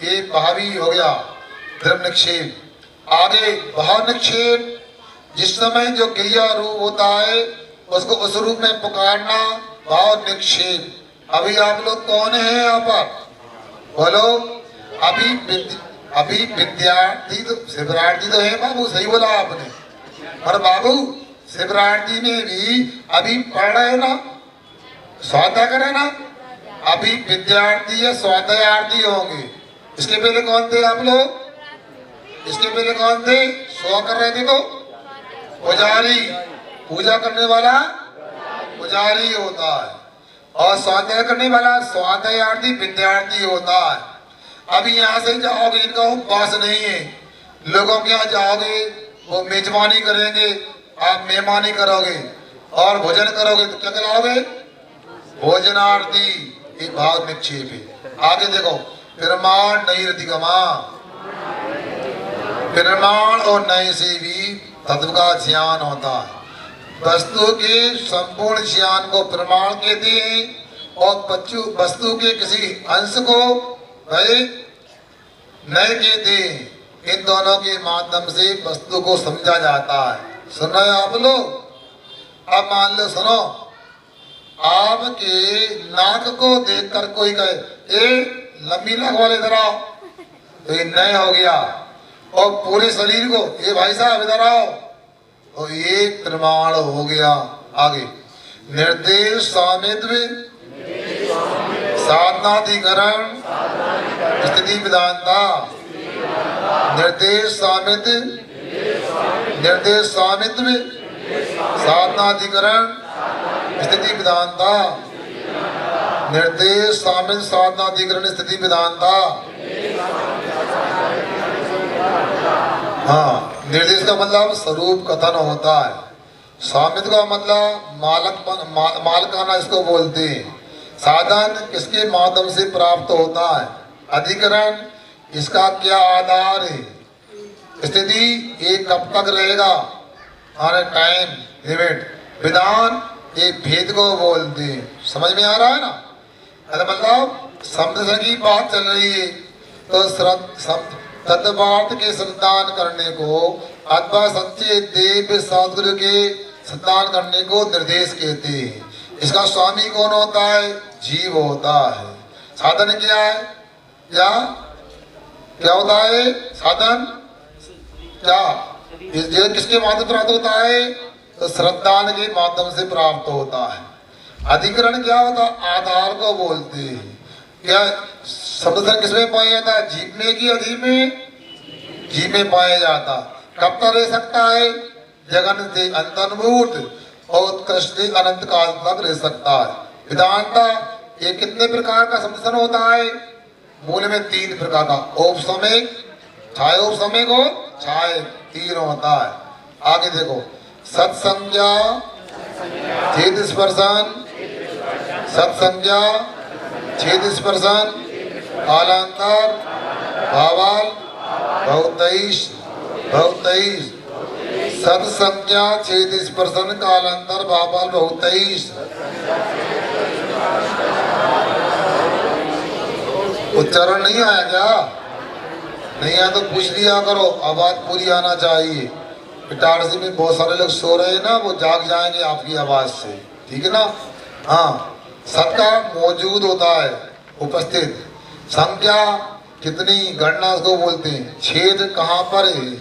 ये भावी हो गया द्रव्य निक्षेप। आगे भाव निक्षेप, जिस समय जो क्रिया रूप होता है उसको उस रूप में पुकारना, भाव निक्षेप। अभी आप लोग कौन है यहाँ पर? बोलो। अभी विद्यार्थी तो शिवरार्थी तो है बाबू, सही बोला आपने। और बाबू शिवरार्थी में भी अभी पढ़ रहे हो ना, स्वाध्याय करे ना। अभी विद्यार्थी या स्वाध्यार्थी होंगे। इसके पहले कौन थे आप लोग? इसके पहले कौन थे? स्व कर रहे थे तो पुजारी, पूजा करने वाला पुजारी होता है, और स्वाध्याय करने वाला स्वाध्यार्थी विद्यार्थी होता है। अभी यहाँ से जाओगे, इनका उपवास नहीं है, लोगों के यहाँ जाओगे वो मेजबानी करेंगे, आप मेहमानी करोगे और भोजन करोगे तो क्या कराओगे? भोजनार्थी। ये भाव निक्षेप है। आगे देखो, प्रमाण नहीं रतिगमा, प्रमाण और नए से भी तत्व का ज्ञान होता है। वस्तु के संपूर्ण ज्ञान को प्रमाण कहते हैं और वस्तु के किसी अंश को नए कहते हैं। इन दोनों के माध्यम से वस्तु को समझा जाता है। सुन रहे हो आप लोग? अब मान लो, सुनो, आपके नाक को देखकर कोई कहे ए लंबी नाक वाले इधर आओ, तो ये नए हो गया। और पूरे शरीर को ये भाई साहब इधर आओ, तो ये प्रमाण हो गया। आगे निर्देश स्वामित्व साधनाधिकरण स्थिति विधानता, निर्देश स्वामित्व साधनाधिकरण स्थिति विधानता, निर्देश स्वामित्व साधनाधिकरण स्थिति विधानता। हाँ, निर्देश का मतलब स्वरूप कथन होता है। स्वामित्व का मतलब मालकाना इसको बोलते हैं। साधन किसके माध्यम से प्राप्त होता है? अधिकरण, इसका क्या आधार है? स्थिति, ये कब तक रहेगा? Time limit. विधान, ये भेद को बोलते हैं। समझ में आ रहा है ना? अरे मतलब समझ की बात चल रही है तो तत्वार्थ के संतान करने को अथवा सच्चे देव सदगुरु के संतान करने को निर्देश कहते हैं। इसका स्वामी कौन होता है? जीव होता है। साधन क्या है? क्या होता है साधन? क्या ये किसके माध्यम से प्राप्त होता है? तो श्रद्धान के माध्यम से प्राप्त होता है। अधिकरण क्या होता? आधार को बोलते हैं। क्या शब्द किसमें पाया जाता है? जीव में की अजीव में? जीव में पाया जाता। कब तक रह सकता है? जगन से अंतर्भूत और उत्कृष्ट से अनंत काल तक रह सकता है। वेदांता ये कितने प्रकार का संदर्शन होता है? मूल में 3 प्रकार का, औपसमिक, छाय औपसमिक और छाय, 3 होता है। आगे देखो, सत्संज्ञा, छेद स्पर्शन, सत्संज्ञा, छेद स्पर्शन, कालांतर, भावाल, बहुतेईश, सत्संज्ञा, छेद स्पर्शन, कालांतर, भावाल, बहुतेईश। उच्चारण नहीं आया क्या? नहीं आया तो पूछ लिया करो, आवाज पूरी आना चाहिए। इटारसी में बहुत सारे लोग सो रहे हैं ना, वो जाग जाएंगे आपकी आवाज से, ठीक है ना? हाँ, सत्ता मौजूद होता है, उपस्थित। संख्या कितनी, गणना उसको बोलते हैं। छेद कहाँ पर है?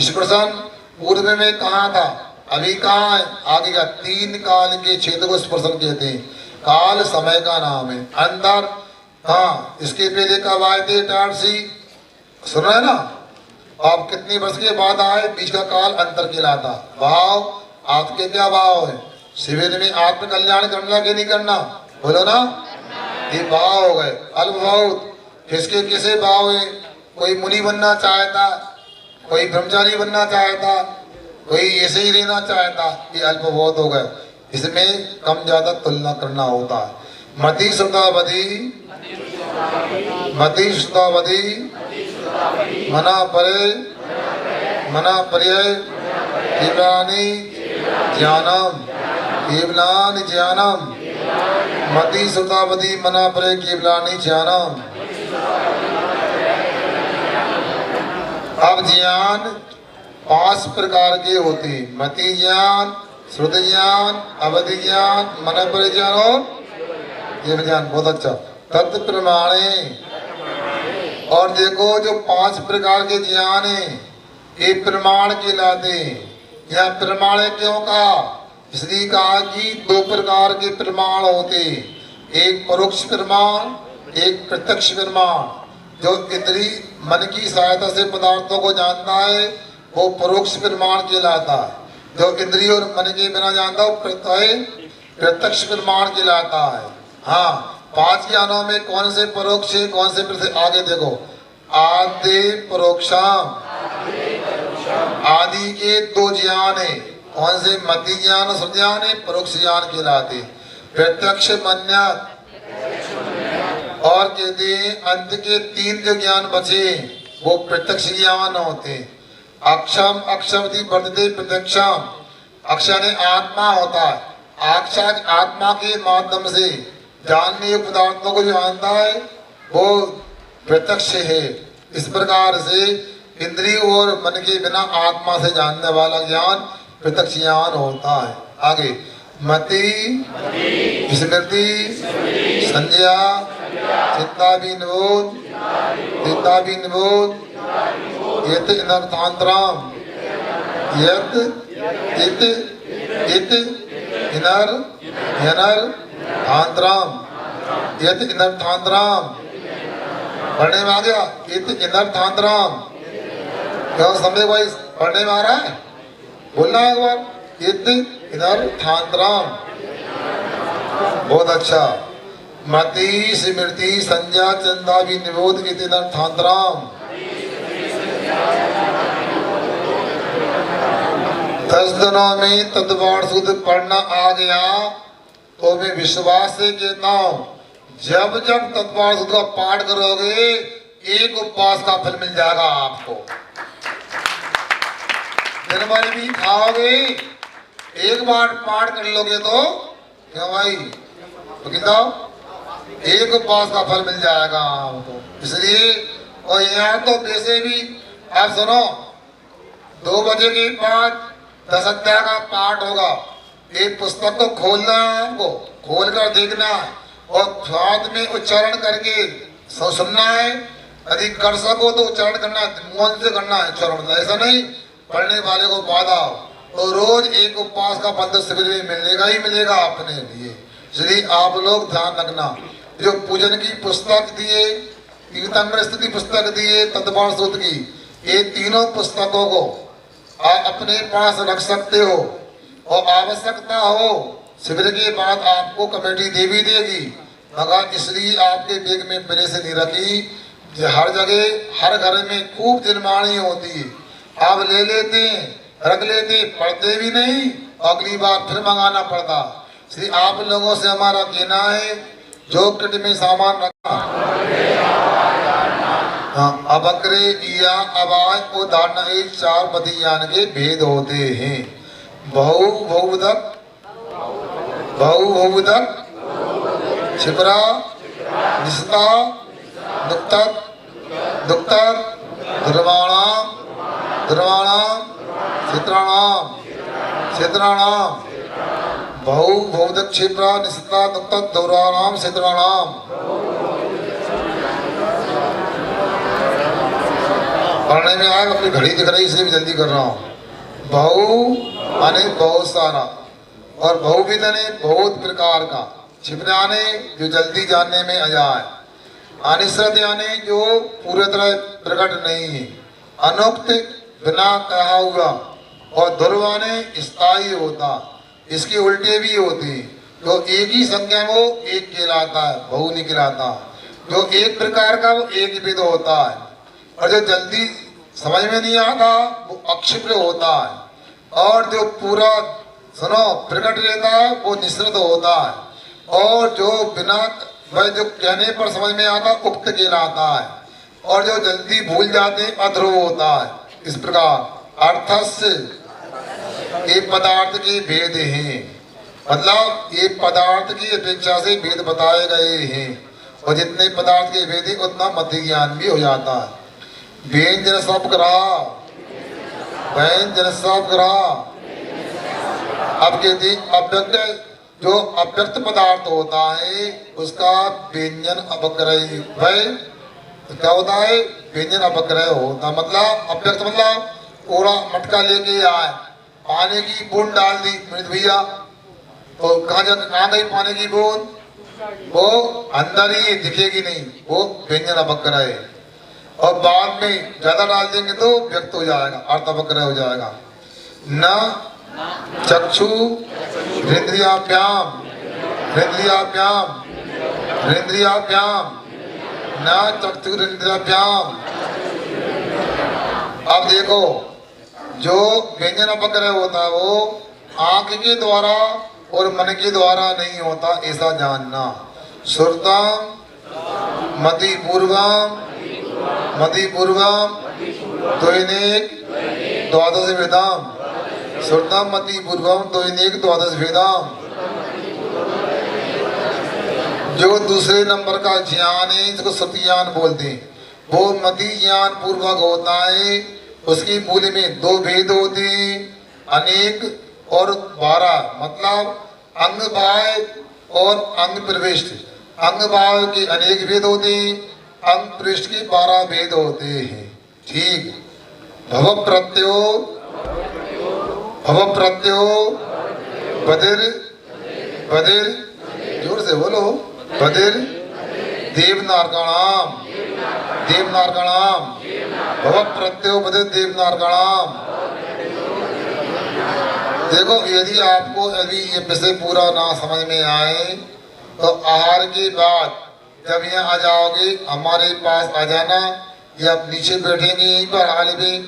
स्पर्शन पूर्व में कहाँ था, अभी कहाँ है, आगे का। 3 काल के छेद को स्पर्शन कहते हैं। काल समय का नाम है। अंतर, हाँ, इसके पहले कब आए थे इटारसी? सुन रहे ना? आप कितने वर्ष के बाद आए? बीच का काल अंतर कहलाता। भाव, आपके क्या भाव है? शिविर में आत्म कल्याण करना कि नहीं करना? बोलो ना, ये भाव हो गए। अल्पभाव, किसके किसे भाव है? कोई मुनि बनना चाहता, कोई ब्रह्मचारी बनना चाहता, कोई ऐसे ही रहना चाहता, ये अल्पभाव हो गए। इसमें कम ज्यादा तुलना करना होता है। मति श्रुतावधि, मति श्रुतावधि, मना परे, मना पर्याय, केवलानि ज्ञानम, केवलानि ज्ञानम, मति श्रुतावधि, मना परे, केवलानि ज्ञानम। अब ज्ञान 5 प्रकार के होते हैं। मति ज्ञान, श्रुत ज्ञान, अवधि ज्ञान, मन पर ज्ञान और जीव ज्ञान। बहुत अच्छा। तत्व प्रमाणे, और देखो जो 5 प्रकार के ज्ञान है ये प्रमाण कहलाते हैं। यह प्रमाण क्यों कहा? इसलिए कहा कि 2 प्रकार के प्रमाण होते हैं, एक परोक्ष प्रमाण, एक प्रत्यक्ष प्रमाण। जो इंद्रिय मन की सहायता से पदार्थों को जानता है वो परोक्ष प्रमाण कहलाता है। जो इंद्रिय और मन के बिना जानता है प्रत्यक्ष प्रमाण कहलाता है। हाँ, 5 ज्ञानों में कौन से परोक्ष है, कौन से प्रत्यक्ष? आगे देखो, आदि परोक्षम, आदि के 2 ज्ञान है। कौन से? मति ज्ञान, श्रुत ज्ञान है, परोक्ष ज्ञान कहलाते। प्रत्यक्ष, मन्यत, और कहते हैं अंत के 3 जो ज्ञान बचे वो प्रत्यक्ष ज्ञान होते। अक्षम, अक्षमति वर्तते प्रत्यक्षम। अक्षर ने आत्मा होता है। अक्षर आत्मा के माध्यम से जानने पदार्थों को जानता है वो प्रत्यक्ष है। इस प्रकार से इंद्रिय और मन के बिना आत्मा से जानने वाला ज्ञान प्रत्यक्ष ज्ञान होता है। आगे, मति, स्मृति, संज्ञा, चित्ताभिनिबोध, चित्ताभिनिबोध, यत इनर्थांतरम, यत इत इत इनर यनर थांतरम, यत इनर्थांतरम। पढ़ने में आ गया? इत इनर्थांतरम। क्या समझे भाई? पढ़ने में आ रहा है? बोलना है एक बार, इत इनर्थांतरम। बहुत अच्छा। मति, स्मृति, संज्ञा, चित्ताभिनिबोध, इति इनर्थांतरम। 10 दिनों में तत्वार्थ शुद्ध पढ़ना आ गया तो मैं विश्वास से कहता हूँ जब जब तत्वार्थ शुद्ध का पाठ करोगे एक उपवास का फल मिल जाएगा आपको। दिन भर भी खाओगे, एक बार पाठ कर लोगे तो क्यों भाई? तो कितना एक उपवास का फल मिल जाएगा आपको। इसलिए और यहाँ तो वैसे भी आप सुनो, 2 बजे के बाद 10 अध्याय का पाठ होगा। एक पुस्तक को खोलना है, आपको खोल कर देखना है और साथ में उच्चारण करके सुनना है। यदि कर सको तो उच्चारण करना है, मन से करना है उच्चारण, ऐसा नहीं पढ़ने वाले को बाधा। तो रोज एक उपवास का फल तो शिविर में मिलेगा ही मिलेगा अपने लिए। इसलिए आप लोग ध्यान रखना, जो पूजन की पुस्तक दिए, तीर्थंकर स्तुति पुस्तक दिए, तत्पाल सूत्र की, ये तीनों पुस्तकों को आप अपने पास रख सकते हो और आवश्यकता हो शिविर के बाद आपको कमेटी दे भी देगी, मगर इसलिए आपके बैग में पहले से नहीं रखी। हर जगह हर घर में खूब दिलमानी होती है, आप ले लेते रख लेते, पढ़ते भी नहीं, अगली बार फिर मंगाना पड़ता। इसलिए आप लोगों से हमारा कहना है, जो किट में सामान रखा, हाँ, अबकरे या आवाज को धारणा, 4 बदियान के भेद होते हैं। बहुबोधक, बहुबोधक, छिपरा, निस्ता, दुक्तक, दुक्तक, ध्रुवाणाम, ध्रुवाणाम, क्षेत्राणाम, क्षेत्राणाम, बहुबोधक, छिपरा, निस्ता, दुक्तक, ध्रुवाणाम, क्षेत्राणाम। पढ़ने में आएगा, अपनी घड़ी दिख रही इसलिए भी जल्दी कर रहा हूँ। बहु माने बहुत सारा, और बहुविध ने बहुत प्रकार का, छिपना ने जो जल्दी जानने में आ जाए, अनिश्चित यानी जो पूरी तरह प्रकट नहीं है, अनुक्त बिना कहा हुआ, और ध्रुवा ने स्थायी होता, इसके उल्टे भी होते हैं। जो एक ही संख्या वो एक कहलाता है, बहु नहीं कहलाता। जो एक प्रकार का वो एक विध होता है, और जो जल्दी समझ में नहीं आता वो अक्षिप्र होता है, और जो पूरा सुनो प्रकट रहता है वो निश्रित होता है, और जो बिना वह जो कहने पर समझ में आता उक्त कहलाता है, और जो जल्दी भूल जाते अध्रुव होता है। इस प्रकार अर्थस्य ये पदार्थ के भेद हैं, मतलब ये पदार्थ की अपेक्षा से भेद बताए गए हैं, और जितने पदार्थ के भेद हैं उतना मध्य ज्ञान भी हो जाता है। व्यंजन सब ग्रह, व्यंजन सब ग्रह। अब कहते अव्यक्त, जो अव्यक्त पदार्थ होता है उसका व्यंजन अपग्रह, वह क्या होता है? व्यंजन अपग्रह होता, मतलब अव्यक्त मतलब पूरा मटका लेके आए, पानी की बूंद डाल दी भैया, तो कहाँ गई पानी की बूंद? वो अंदर ही दिखेगी नहीं, वो व्यंजन अपग्रह है। और बाद में ज्यादा डाल देंगे तो व्यक्त हो जाएगा, अर्थ अपग्रह हो जाएगा। न चक्षु हृदयाभ्याम, हृदयाभ्याम, हृदयाभ्याम, न चक्षु हृदयाभ्याम। अब देखो, जो व्यंजन अपग्रह होता है वो आंख के द्वारा और मन के द्वारा नहीं होता, ऐसा जानना। श्रुतम मति पूर्वम, मति पूर्वम दैनिक द्वादश वेदाम, श्रुतम मति पूर्वम दैनिक द्वादश वेदाम। जो दूसरे नंबर का ज्ञान है, इसको श्रुति ज्ञान बोलते हैं, वो मति ज्ञान पूर्वक होता है। उसकी मूल में 2 भेद होते हैं, अनेक और 12, मतलब अंग भाव और अंग प्रविष्ट। अंग भाव के अनेक भेद होते हैं, अंग पृष्ठ के 12 भेद होते हैं। ठीक। भव प्रत्यो, भव प्रत्यो, बदिर, बदिर, जोर से बोलो, बदिर, देवनार्गणाम, देवनार्गणाम, भव प्रत्यो बदिर देवनार्गणाम। देखो, यदि आपको अभी ये विषय पूरा ना समझ में आए तो आहार के बाद जब यहाँ आ जाओगे हमारे पास आ जाना, या नीचे बैठेंगे यहीं पर हाल में,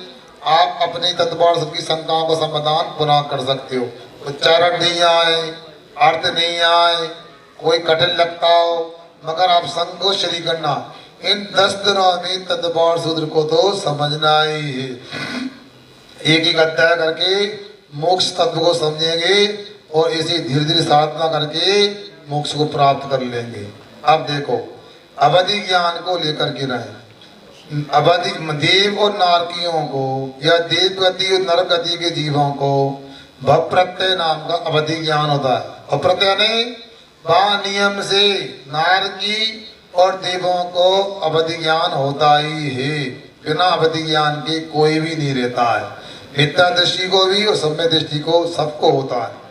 आप अपने तत्वार सबकी शंकाओं का समाधान पुनः कर सकते हो। उच्चारण नहीं आए, अर्थ नहीं आए, कोई कठिन लगता हो, मगर आप संकोच शरी करना, इन 10 दिनों में तत्वार सूत्र को तो समझना ही है। एक एक अध्याय करके मोक्ष तत्व को समझेंगे और इसी धीरे धीरे साधना करके मोक्ष को प्राप्त कर लेंगे। अब देखो अवधि ज्ञान को लेकर के रहे, अवधि देव और नारकियों को या देव गति और नरक गति के जीवों को भव प्रत्यय नाम का अवधि ज्ञान होता है। और प्रत्यय नहीं, नियम से नारकी और देवों को अवधि ज्ञान होता ही है। बिना अवधि ज्ञान के कोई भी नहीं रहता है। मिथ्या दृष्टि को भी और सम्य दृष्टि को सबको होता है।